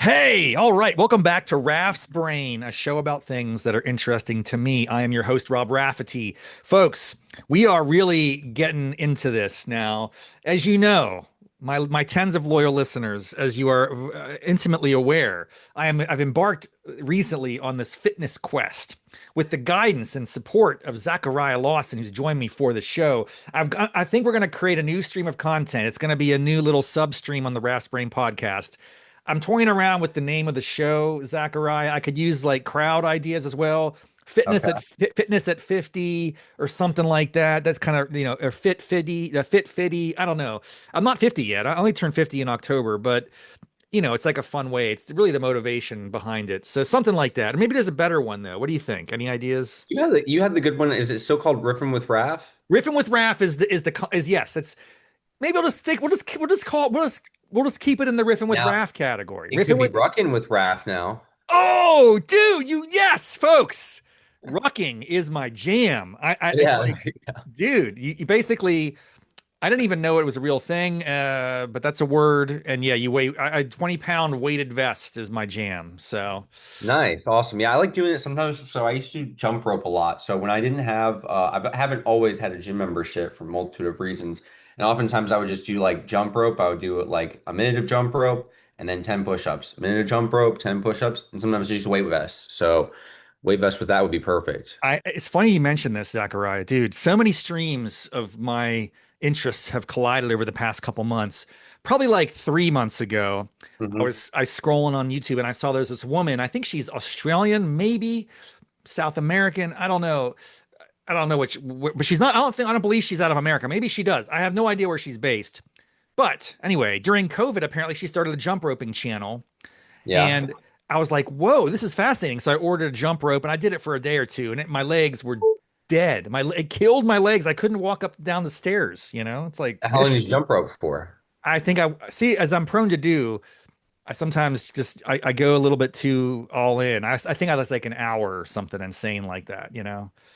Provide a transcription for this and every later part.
Hey, all right. Welcome back to Raff's Brain, a show about things that are interesting to me. I am your host, Rob Raffety. Folks, we are really getting into this now. As you know, my tens of loyal listeners, as you are intimately aware, I've embarked recently on this fitness quest with the guidance and support of Zachariah Lawson, who's joined me for the show. I think we're going to create a new stream of content. It's going to be a new little substream on the Raff's Brain podcast. I'm toying around with the name of the show, Zachariah. I could use like crowd ideas as well. Okay. Fitness at 50 or something like that. That's kind of, or Fit Fiddy. I don't know. I'm not 50 yet. I only turned 50 in October, but it's like a fun way. It's really the motivation behind it. So something like that. Maybe there's a better one though. What do you think? Any ideas? You had the good one. Is it still called Riffin with Raff? Riffin with Raff is yes. That's maybe I'll just think we'll just call it we'll just keep it in the Riffin with Now Raff category. it could be Ruckin with Raff now. Oh, dude, yes, folks. Rucking is my jam. It's Yeah. like, dude, you basically, I didn't even know it was a real thing, but that's a word. And yeah, you weigh, 20-pound weighted vest is my jam. So, Nice. Awesome. Yeah, I like doing it sometimes. So I used to jump rope a lot. So when I didn't have, I haven't always had a gym membership for a multitude of reasons. And oftentimes I would just do like jump rope. I would do it like a minute of jump rope and then 10 push-ups. A minute of jump rope, 10 push-ups, and sometimes just weight vests. So weight vest with that would be perfect. it's funny you mentioned this, Zachariah, dude. So many streams of my interests have collided over the past couple months. Probably like 3 months ago, Hmm. I scrolling on YouTube and I saw there's this woman. I think she's Australian, maybe South American. I don't know but she's not. I don't believe she's out of America. Maybe she does. I have no idea where she's based. But anyway, during COVID, apparently she started a jump roping channel, Yeah. and I was like, "Whoa, this is fascinating." So I ordered a jump rope, and I did it for a day or two, and my legs were dead. It killed my legs. I couldn't walk up down the stairs. It's like How long did you vicious. jump rope for? I think I see, as I'm prone to do. I sometimes I go a little bit too all in. I think I was like an hour or something insane like that.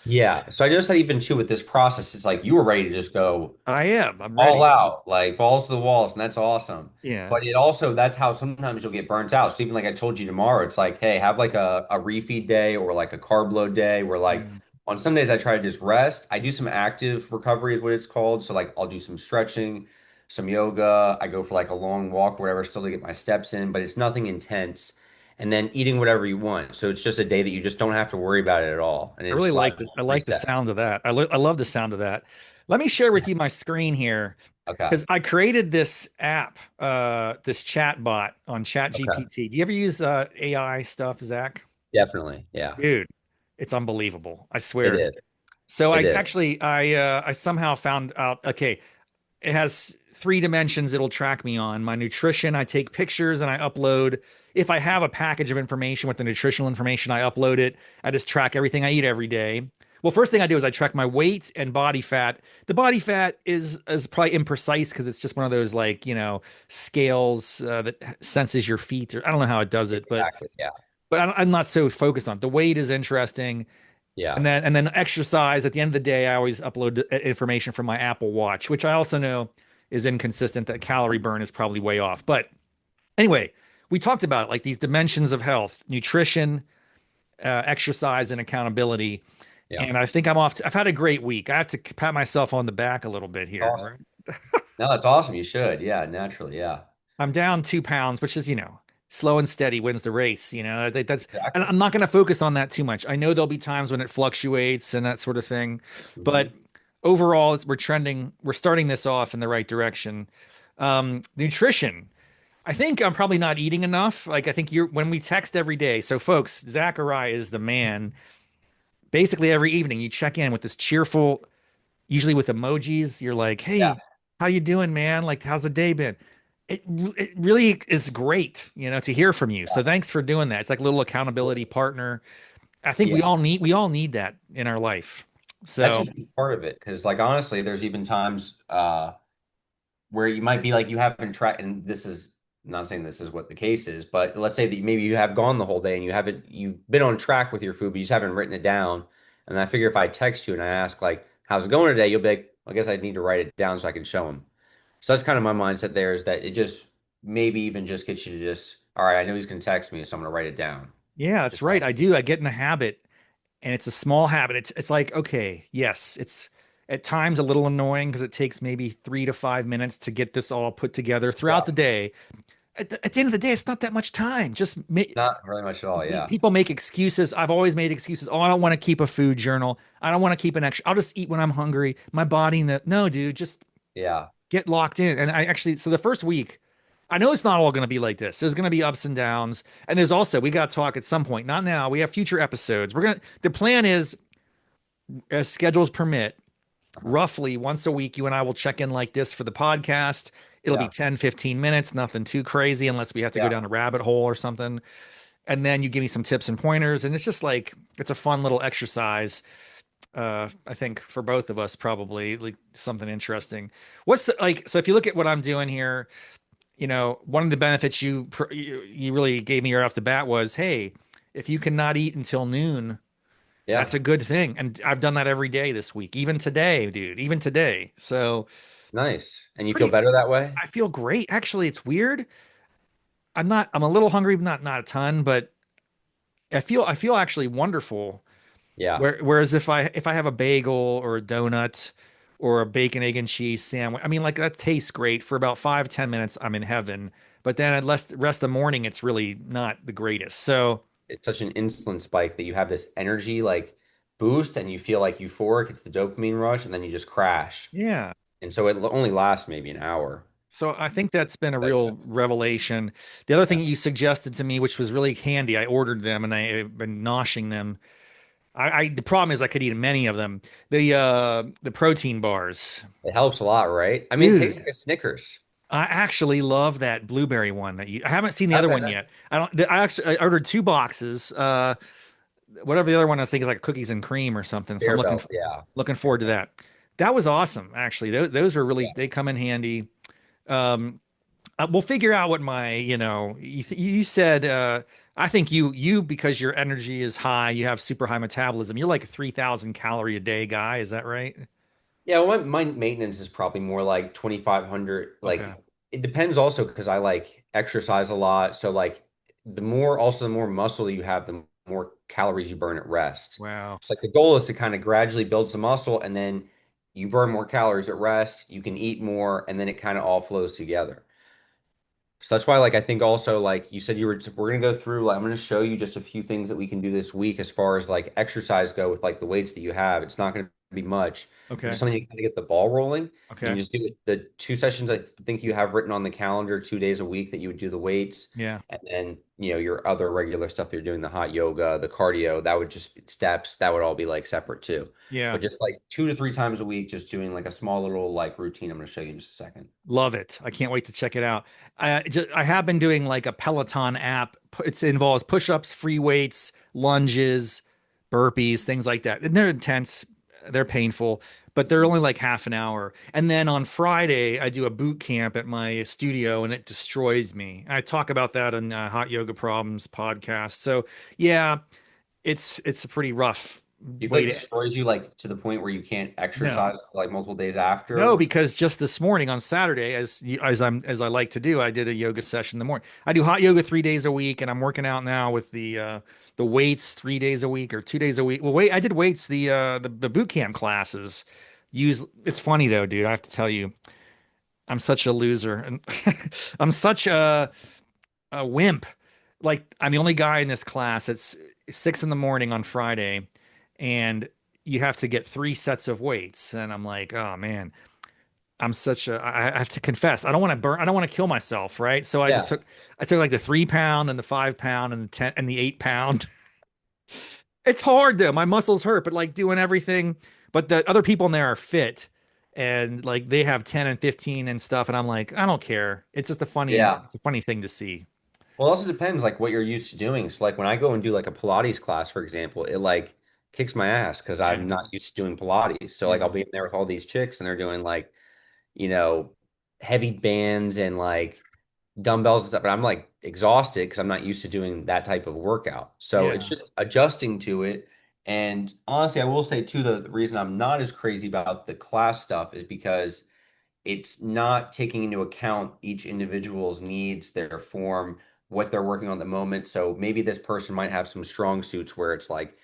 Yeah. So I noticed that even too with this process, it's like you were ready to just go I am. I'm all ready. out, like balls to the walls, and that's awesome. Yeah. But it also, that's how sometimes you'll get burnt out. So even like I told you tomorrow, it's like, hey, have like a refeed day or like a carb load day where like Mm. on some days I try to just rest. I do some active recovery is what it's called. So like I'll do some stretching, some yoga. I go for like a long walk, whatever, still to get my steps in, but it's nothing intense. And then eating whatever you want. So it's just a day that you just don't have to worry about it at all. And I it really just allows like you this. to I like the reset. sound of that. I love the sound of that. Let me share with you my screen here Okay. because I created this app, this chat bot on Chat Okay. GPT. Do you ever use AI stuff, Zach? Definitely. Yeah. Dude, it's unbelievable. I It swear. is. So It I is. actually I somehow found out, okay, it has three dimensions it'll track me on. My nutrition, I take pictures and I upload. If I have a package of information with the nutritional information, I upload it. I just track everything I eat every day. Well, first thing I do is I track my weight and body fat. The body fat is probably imprecise because it's just one of those like, scales that senses your feet, or I don't know how it does it, but Exactly. Yeah. I'm not so focused on it. The weight is interesting. Yeah. And then exercise at the end of the day, I always upload information from my Apple Watch, which I also know is inconsistent. That calorie burn is probably way off. But anyway, we talked about it, like these dimensions of health, nutrition, exercise, and accountability. Yeah. And I think I'm off. I've had a great week. I have to pat myself on the back a little bit here. Awesome. No, that's awesome. You should. Yeah. Naturally. Yeah. I'm down 2 pounds, which is, slow and steady wins the race. And Exactly. I'm not going to focus on that too much. I know there'll be times when it fluctuates and that sort of thing, Hmm. but overall, we're trending. We're starting this off in the right direction. Nutrition. I think I'm probably not eating enough. Like I think you're when we text every day. So, folks, Zachariah is the man. Basically, every evening you check in with this cheerful, usually with emojis. You're like, Yeah. "Hey, how you doing, man? Like, how's the day been?" It really is great, to hear from you. So thanks for doing that. It's like a little accountability partner. I think Yeah. we all need that in our life. That's So a huge part of it. Because, like, honestly, there's even times where you might be like, you haven't tried, and this is not saying this is what the case is, but let's say that maybe you have gone the whole day and you've been on track with your food, but you just haven't written it down. And I figure if I text you and I ask, like, how's it going today? You'll be like, I guess I need to write it down so I can show them. So that's kind of my mindset there is that it just maybe even just get you to just, all right, I know he's going to text me, so I'm going to write it down. Yeah, that's Just right. I do. I get in a habit, and it's a small habit. It's like, okay, yes, it's at times a little annoying because it takes maybe 3 to 5 minutes to get this all put together throughout yeah, the day. At the end of the day, it's not that much time. not really much at all. Yeah. People make excuses. I've always made excuses. Oh, I don't want to keep a food journal. I don't want to keep an extra. I'll just eat when I'm hungry. My body, no, dude, just Yeah. get locked in. And I actually, so the first week, I know it's not all going to be like this. There's going to be ups and downs. And there's also, we got to talk at some point, not now. We have future episodes. The plan is, as schedules permit, Uh-huh. roughly once a week, you and I will check in like this for the podcast. It'll be Yeah. 10, 15 minutes, nothing too crazy unless we have to go Yeah. down a rabbit hole or something. And then you give me some tips and pointers. And it's just like, it's a fun little exercise. I think for both of us, probably like something interesting. So if you look at what I'm doing here, one of the benefits you really gave me right off the bat was, hey, if you cannot eat until noon, that's Yeah. a good thing. And I've done that every day this week, even today, dude, even today. So Nice. it's And you feel pretty, better that way? I feel great. Actually, it's weird. I'm a little hungry, but not a ton, but I feel actually wonderful. Yeah. Whereas if I have a bagel or a donut or a bacon, egg, and cheese sandwich, I mean, like that tastes great for about 5, 10 minutes. I'm in heaven. But then at rest of the morning, it's really not the greatest. So It's such an insulin spike that you have this energy like boost and you feel like euphoric. It's the dopamine rush, and then you just crash. yeah. And so it only lasts maybe an hour. So I think that's been a real revelation. The other thing Yeah. that you suggested to me, which was really handy, I ordered them and I've been noshing them. The problem is I could eat many of them. The protein bars. It helps a lot, right? I mean, it tastes Dude, like a Snickers. I actually love that blueberry one I haven't seen the other Okay. one yet. I ordered 2 boxes. Whatever the other one I was thinking is like cookies and cream or something. So I'm Beer belt. Yeah. looking forward to that. That was awesome, actually. Those are really Yeah. they come in handy. Um, we'll figure out what you said, I think you because your energy is high, you have super high metabolism. You're like a 3,000 calorie a day guy, is that right? Yeah, well, my maintenance is probably more like 2,500. Okay. Like it depends also because I like exercise a lot. So like the more muscle you have, the more calories you burn at rest. Wow. So like the goal is to kind of gradually build some muscle and then you burn more calories at rest, you can eat more, and then it kind of all flows together. So that's why, like, I think also, like you said, we're gonna go through. Like, I'm gonna show you just a few things that we can do this week as far as like exercise go with like the weights that you have. It's not gonna be much, but just Okay. something you kind of get the ball rolling. And Okay. you just do the 2 sessions I think you have written on the calendar, 2 days a week that you would do the weights, Yeah. and then your other regular stuff you're doing, the hot yoga, the cardio, that would just steps. That would all be like separate too. Yeah. But just like 2 to 3 times a week, just doing like a small little like routine. I'm gonna show you in just a second. Love it. I can't wait to check it out. I have been doing like a Peloton app. It involves push-ups, free weights, lunges, burpees, things like that. And they're intense, they're painful, but they're only like half an hour. And then on Friday, I do a boot camp at my studio and it destroys me. I talk about that on Hot Yoga Problems podcast. So, yeah, it's a pretty rough Do you feel way like it to destroys you like to the point where you can't no. exercise for, like multiple days No, after? because just this morning on Saturday, as I like to do, I did a yoga session in the morning. I do hot yoga 3 days a week, and I'm working out now with the weights 3 days a week or 2 days a week. Well, wait, I did weights the boot camp classes. Use It's funny though, dude. I have to tell you, I'm such a loser, and I'm such a wimp. Like I'm the only guy in this class. It's 6 in the morning on Friday, and you have to get 3 sets of weights, and I'm like, oh man. I have to confess, I don't want to kill myself, right? So Yeah. I took like the 3 pound and the 5 pound and the 10 and the 8 pound. It's hard though. My muscles hurt, but like doing everything, but the other people in there are fit and like they have 10 and 15 and stuff. And I'm like, I don't care. Yeah. It's a funny thing to see. Well, it also depends like what you're used to doing. So like when I go and do like a Pilates class, for example, it like kicks my ass because Yeah. I'm not used to doing Pilates. So like Yeah. I'll be in there with all these chicks and they're doing like, you know, heavy bands and like dumbbells and stuff, but I'm like exhausted because I'm not used to doing that type of workout. So it's Yeah. just adjusting to it. And honestly, I will say too, the reason I'm not as crazy about the class stuff is because it's not taking into account each individual's needs, their form, what they're working on at the moment. So maybe this person might have some strong suits where it's like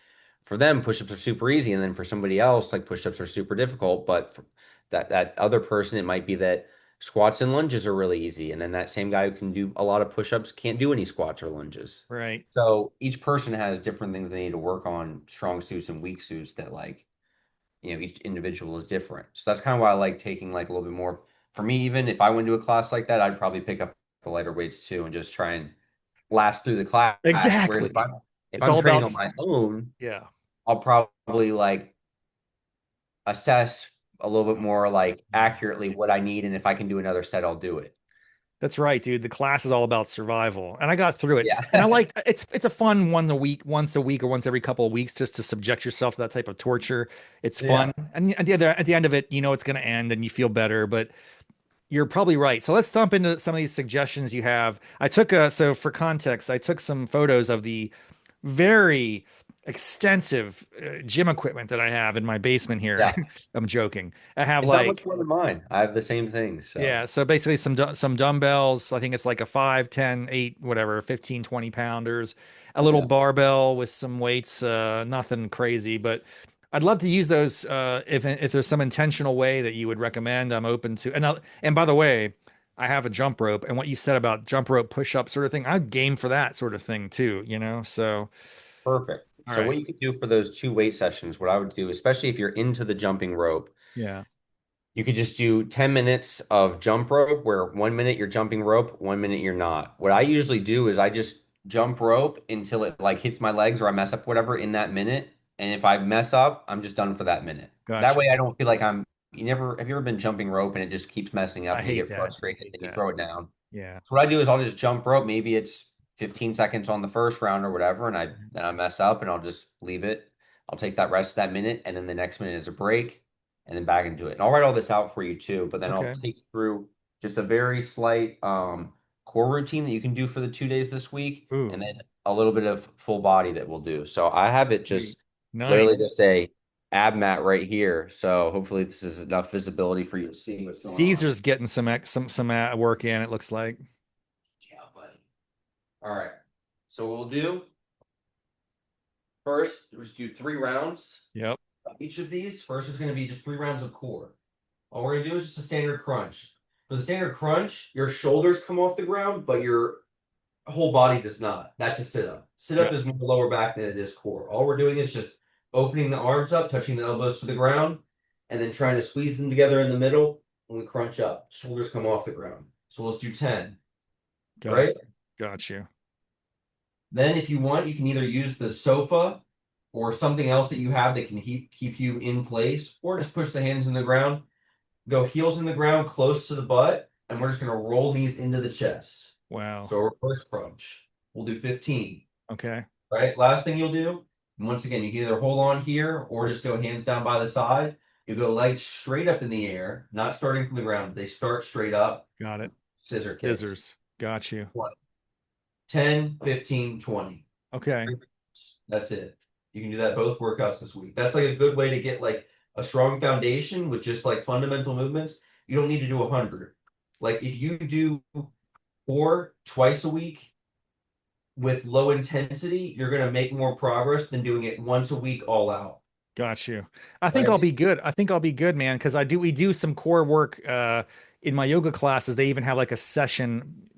for them, push-ups are super easy, and then for somebody else, like push-ups are super difficult. But for that other person, it might be that squats and lunges are really easy, and then that same guy who can do a lot of push-ups can't do any squats or lunges. Right. So each person has different things they need to work on, strong suits and weak suits that like, each individual is different. So that's kind of why I like taking like a little bit more. For me, even if I went to a class like that, I'd probably pick up the lighter weights too and just try and last through the class. Whereas if Exactly. I'm It's all training about, on my own, yeah. I'll probably like assess a little bit more like accurately what I need, and if I can do another set, I'll do it. That's right, dude. The class is all about survival. And I got through it. And I Yeah. like it's a fun once a week or once every couple of weeks just to subject yourself to that type of torture. It's fun. Yeah. And at the end of it, you know it's going to end and you feel better, but you're probably right. So let's jump into some of these suggestions you have. So for context, I took some photos of the very extensive gym equipment that I have in my basement here. Yeah. I'm joking. I have It's not like much more than mine. I have the same things. So yeah, so basically some dumbbells. I think it's like a 5, 10, 8, whatever, 15, 20 pounders, a little yeah, barbell with some weights, nothing crazy, but I'd love to use those if there's some intentional way that you would recommend, I'm open to. And by the way, I have a jump rope and what you said about jump rope push-up sort of thing, I'm game for that sort of thing too, you know? So, perfect. all So right. what you could do for those two weight sessions, what I would do, especially if you're into the jumping rope, Yeah. you could just do 10 minutes of jump rope where 1 minute you're jumping rope, 1 minute you're not. What I usually do is I just jump rope until it like hits my legs or I mess up whatever in that minute. And if I mess up, I'm just done for that minute. That Gotcha. way I don't feel like have you ever been jumping rope and it just keeps messing up I and you hate get that. I frustrated hate and you that. throw it down? Yeah. So what I do is I'll just jump rope. Maybe it's 15 seconds on the first round or whatever, and I mess up and I'll just leave it. I'll take that rest of that minute, and then the next minute is a break, and then back into it. And I'll write all this out for you too, but then I'll Okay. take you through just a very slight core routine that you can do for the 2 days this week, and Ooh. then a little bit of full body that we'll do. So I have it Sweet. just literally Nice. just a ab mat right here. So hopefully this is enough visibility for you to see what's going on. Caesar's getting some work in, it looks like. Yeah, buddy. All right. So what we'll do first, we'll just do 3 rounds Yep. of each of these. First is going to be just 3 rounds of core. All we're going to do is just a standard crunch. For the standard crunch, your shoulders come off the ground, but your whole body does not. That's a sit up. Sit up Got is more lower back than it is core. All we're doing is just opening the arms up, touching the elbows to the ground, and then trying to squeeze them together in the middle when we crunch up. Shoulders come off the ground. So let's do 10, got right? got you. Then, if you want, you can either use the sofa or something else that you have that can keep you in place, or just push the hands in the ground, go heels in the ground close to the butt, and we're just going to roll these into the chest. Wow. So, reverse crunch. We'll do 15. Okay. Right? Last thing you'll do, and once again, you can either hold on here or just go hands down by the side. You go legs straight up in the air, not starting from the ground. They start straight up, Got it. scissor kicks. Scissors. Got you. 10, 15, 20. Okay. That's it. You can do that both workouts this week. That's like a good way to get like a strong foundation with just like fundamental movements. You don't need to do 100. Like if you do 4 twice a week with low intensity, you're going to make more progress than doing it once a week all out. Got you. I think I'll Right? be good. I think I'll be good, man, because we do some core work in my yoga classes. They even have like a session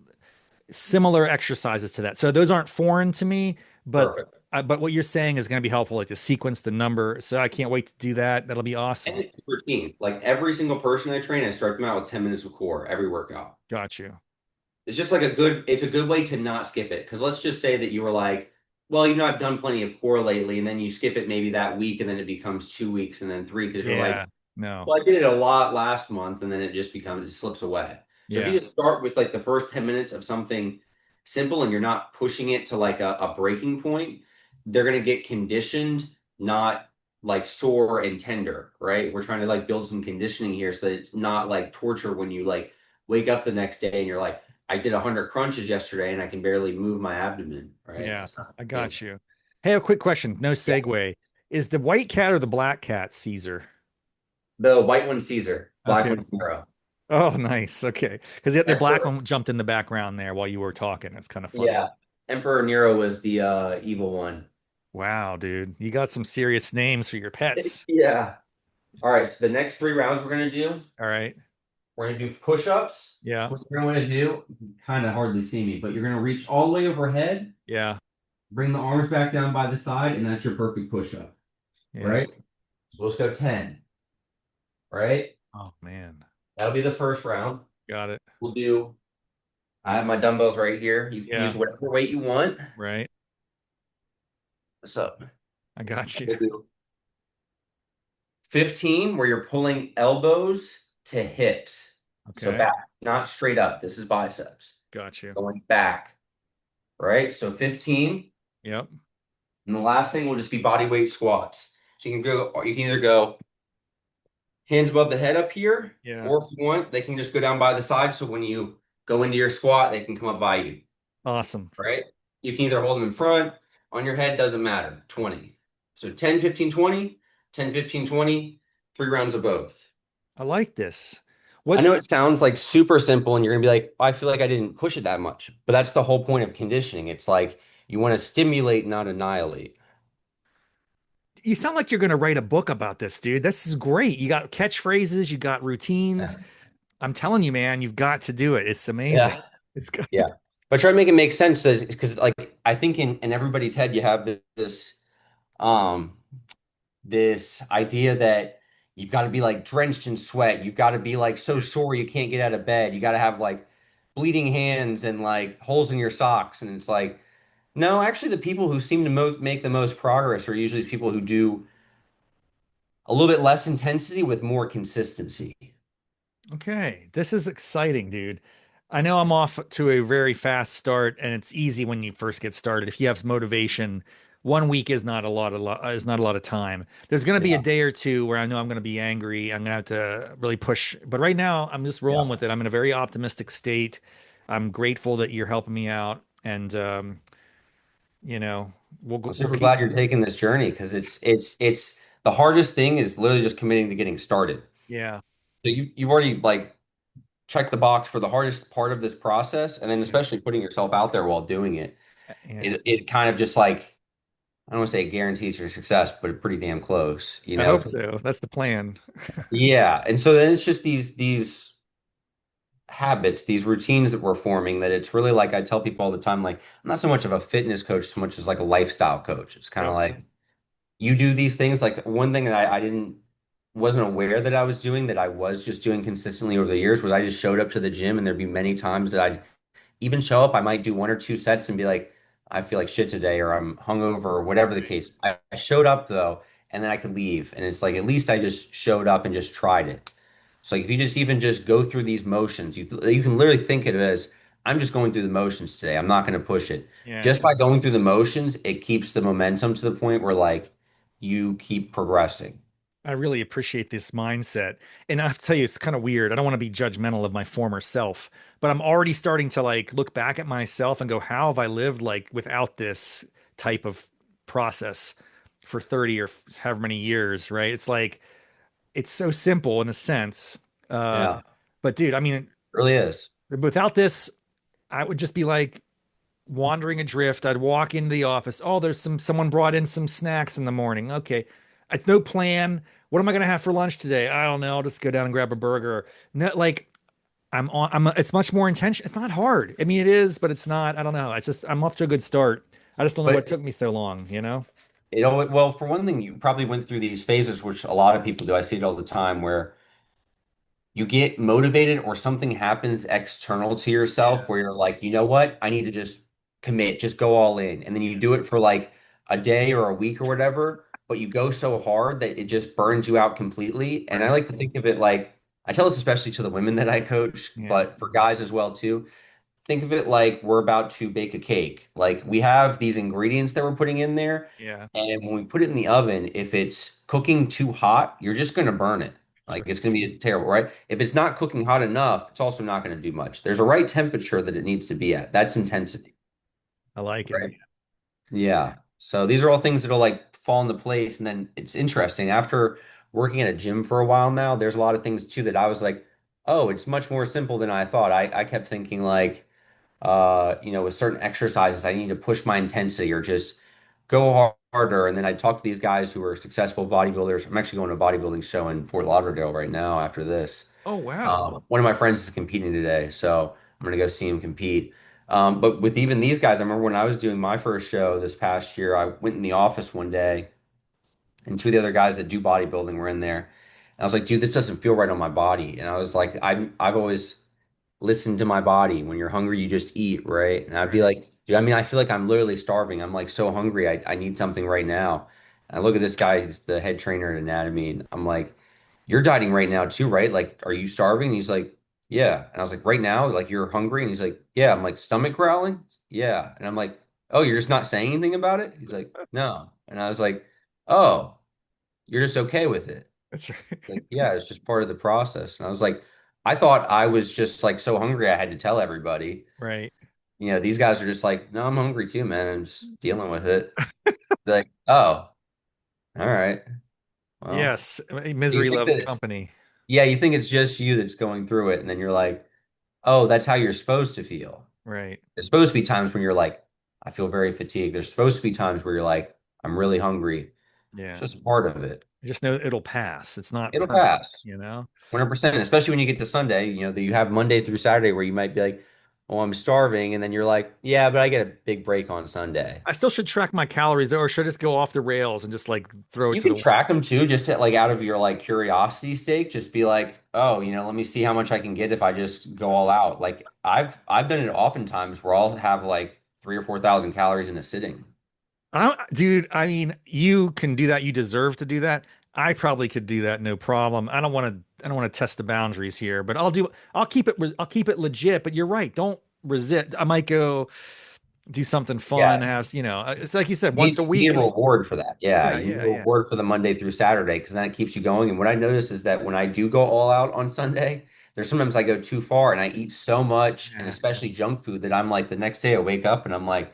similar exercises to that. So those aren't foreign to me, Perfect. but what you're saying is going to be helpful, like the sequence, the number. So I can't wait to do that. That'll be And awesome. it's routine. Like every single person I train, I start them out with 10 minutes of core every workout. Got you. It's just like it's a good way to not skip it. Because let's just say that you were like, well, I've done plenty of core lately, and then you skip it maybe that week, and then it becomes 2 weeks, and then three, because you're like, Yeah. No. well, I did it a lot last month, and then it slips away. So if you Yeah. just start with like the first 10 minutes of something simple and you're not pushing it to like a breaking point, they're gonna get conditioned, not like sore and tender, right? We're trying to like build some conditioning here so that it's not like torture when you like wake up the next day and you're like, I did 100 crunches yesterday and I can barely move my abdomen, right? Yeah. That's not I feel got good. you. Hey, a quick question. No Yeah. segue. Is the white cat or the black cat Caesar? The white one Caesar, black Okay. one Zero. Oh, nice. Okay. Because the black Emperor. one jumped in the background there while you were talking. It's kind of funny. Yeah. Emperor Nero was the evil one. Wow, dude. You got some serious names for your pets. Yeah. All right, so the next 3 rounds we're gonna do, All right. we're gonna do push-ups. Yeah. What you're going to do, you can kind of hardly see me, but you're gonna reach all the way overhead, Yeah. bring the arms back down by the side, and that's your perfect push-up. Yeah. Right? So let's go 10. Right? Oh, man. That'll be the first round. Got it. We'll do, I have my dumbbells right here. You can use Yeah. whatever weight you want. Right. So I got you. we'll do 15 where you're pulling elbows to hips. So Okay. back, not straight up. This is biceps. Got you. Going back. Right? So 15. Yep. And the last thing will just be body weight squats. So you can go, or you can either go hands above the head up here, Yeah. or if you want, they can just go down by the side. So when you go into your squat, they can come up by you. Awesome. Right? You can either hold them in front, on your head, doesn't matter. 20. So 10, 15, 20, 10, 15, 20, 3 rounds of both. I like this. I What know it sounds like super simple, and you're gonna be like, "Oh, I feel like I didn't push it that much." But that's the whole point of conditioning. It's like you want to stimulate, not annihilate. you sound like you're going to write a book about this, dude. This is great. You got catchphrases, you got routines. I'm telling you, man, you've got to do it. It's amazing. Yeah. It's good. Yeah. But try to make it make sense because like I think in everybody's head you have um this idea that you've got to be like drenched in sweat. You've got to be like so sore you can't get out of bed. You got to have like bleeding hands and like holes in your socks. And it's like, no, actually the people who seem to make the most progress are usually people who do a little bit less intensity with more consistency. Okay, this is exciting, dude. I know I'm off to a very fast start, and it's easy when you first get started. If you have motivation, 1 week is not a lot of time. There's going to be a Yeah. day or two where I know I'm going to be angry. I'm going to have to really push, but right now I'm just rolling Yeah. with it. I'm in a very optimistic state. I'm grateful that you're helping me out, and you know, I'm we'll super keep. glad you're taking this journey because it's the hardest thing is literally just committing to getting started. Yeah, So you've already like checked the box for the hardest part of this process, and then yeah, especially putting yourself out there while doing it. yeah. It kind of just like I don't want to say it guarantees your success, but it's pretty damn close, you I know? hope so. That's the plan. Yeah. And so then it's just these habits, these routines that we're forming that it's really like I tell people all the time, like I'm not so much of a fitness coach so much as like a lifestyle coach. It's kind of Yep. like you do these things. Like one thing that I didn't wasn't aware that I was doing that I was just doing consistently over the years was I just showed up to the gym and there'd be many times that I'd even show up, I might do 1 or 2 sets and be like, I feel like shit today, or I'm hungover, or whatever the case. I showed up though, and then I could leave. And it's like, at least I just showed up and just tried it. So like, if you just even just go through these motions, you can literally think of it as, I'm just going through the motions today. I'm not going to push it. Yeah. Just by going through the motions, it keeps the momentum to the point where like you keep progressing. I really appreciate this mindset. And I have to tell you, it's kind of weird. I don't want to be judgmental of my former self, but I'm already starting to like look back at myself and go, how have I lived like without this type of process for 30 or however many years, right? It's like it's so simple in a sense. Uh, Yeah, it but dude, I mean, really is. without this, I would just be like wandering adrift. I'd walk into the office. Oh, there's someone brought in some snacks in the morning. Okay. It's no plan. What am I gonna have for lunch today? I don't know. I'll just go down and grab a burger. No, like it's much more intention. It's not hard. I mean, it is, but it's not. I don't know. It's just I'm off to a good start. I just don't know what But took me so long, you know? well, for one thing, you probably went through these phases, which a lot of people do. I see it all the time where you get motivated or something happens external to yourself Yeah. where you're like, you know what? I need to just commit, just go all in. And then you do it for like a day or a week or whatever, but you go so hard that it just burns you out completely. And I Right. like to think of it like, I tell this especially to the women that I coach, Yeah. but for guys as well too. Think of it like we're about to bake a cake. Like we have these ingredients that we're putting in there, Yeah. and when we put it in the oven, if it's cooking too hot, you're just going to burn it. That's Like right. it's going to be terrible, right? If it's not cooking hot enough, it's also not going to do much. There's a right temperature that it needs to be at. That's intensity, I like it. right? Yeah. So these are all things that'll like fall into place. And then it's interesting. After working at a gym for a while now, there's a lot of things too that I was like, oh, it's much more simple than I thought. I kept thinking like, with certain exercises, I need to push my intensity or just go harder. And then I talked to these guys who are successful bodybuilders. I'm actually going to a bodybuilding show in Fort Lauderdale right now after this. Oh, wow. One of my friends is competing today, so I'm gonna go see him compete. But with even these guys, I remember when I was doing my first show this past year, I went in the office one day, and two of the other guys that do bodybuilding were in there. And I was like, dude, this doesn't feel right on my body. And I was like, I've always listened to my body. When you're hungry, you just eat, right? And I'd be Right. like, dude, I mean, I feel like I'm literally starving. I'm like so hungry. I need something right now. And I look at this guy, he's the head trainer at Anatomy, and I'm like, you're dieting right now too, right? Like, are you starving? And he's like, yeah. And I was like, right now, like you're hungry? And he's like, yeah. I'm like, stomach growling? Yeah. And I'm like, oh, you're just not saying anything about it? He's like, no. And I was like, oh, you're just okay with it. That's Like, right. yeah, it's just part of the process. And I was like, I thought I was just like so hungry I had to tell everybody. Right. These guys are just like, no, I'm hungry too, man. I'm just dealing with it. They're like, oh, all right. Well, Yes. you Misery think loves that, company. yeah, you think it's just you that's going through it. And then you're like, oh, that's how you're supposed to feel. Right. There's supposed to be times when you're like, I feel very fatigued. There's supposed to be times where you're like, I'm really hungry. It's Yeah. just a part of it. Just know it'll pass. It's not It'll permanent, pass. you know? 100%, especially when you get to Sunday, that you have Monday through Saturday where you might be like, oh, I'm starving. And then you're like, yeah, but I get a big break on Sunday. I still should track my calories, or should I just go off the rails and just like throw it You to can the wind? track them too, just to, like out of your like curiosity sake, just be like, oh, let me see how much I can get if I just go all out. Like I've done it oftentimes where I'll have like 3 or 4 thousand calories in a sitting. Dude, I mean, you can do that. You deserve to do that. I probably could do that, no problem. I don't want to test the boundaries here, but I'll keep it legit. But you're right. Don't resist. I might go do something fun, Yeah, have, it's like you said, once a you need week. a It's, reward for that. Yeah, yeah, you need yeah, a yeah, reward for the Monday through Saturday because then it keeps you going. And what I notice is that when I do go all out on Sunday, there's sometimes I go too far and I eat so much and yeah, yeah, especially junk food that I'm like the next day I wake up and I'm like,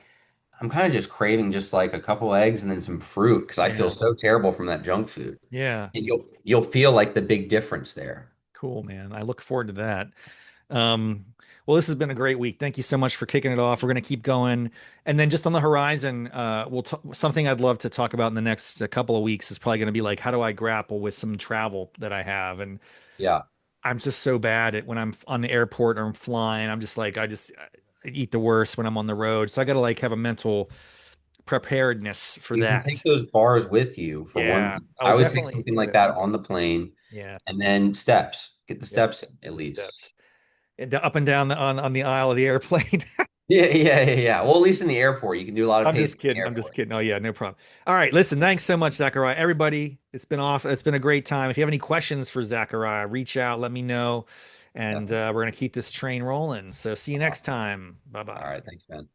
I'm kind of just craving just like a couple eggs and then some fruit because I feel yeah, so terrible from that junk food. yeah. And you'll feel like the big difference there. Cool, man. I look forward to that. Um, well, this has been a great week. Thank you so much for kicking it off. We're going to keep going. And then just on the horizon, we'll t something I'd love to talk about in the next couple of weeks is probably going to be like, how do I grapple with some travel that I have? And Yeah. I'm just so bad at when I'm on the airport or I'm flying. I'm just like, I eat the worst when I'm on the road. So I got to like have a mental preparedness for You can that. take those bars with you for one Yeah, thing. I I will always take definitely something do like that. that on the plane Yeah. and then steps. Get the Yep. steps in, at The least. steps and up and down on the aisle of the airplane. Yeah, yeah, yeah, yeah. Well, at least in the airport, you can do a lot of I'm just pacing in the kidding. I'm just airport. kidding. Oh yeah, no problem. All right, listen, thanks so much, Zachariah. Everybody, it's been a great time. If you have any questions for Zachariah, reach out, let me know, and Definitely. we're gonna keep this train rolling. So see you next Awesome. time. Bye All bye. right. Thanks, man.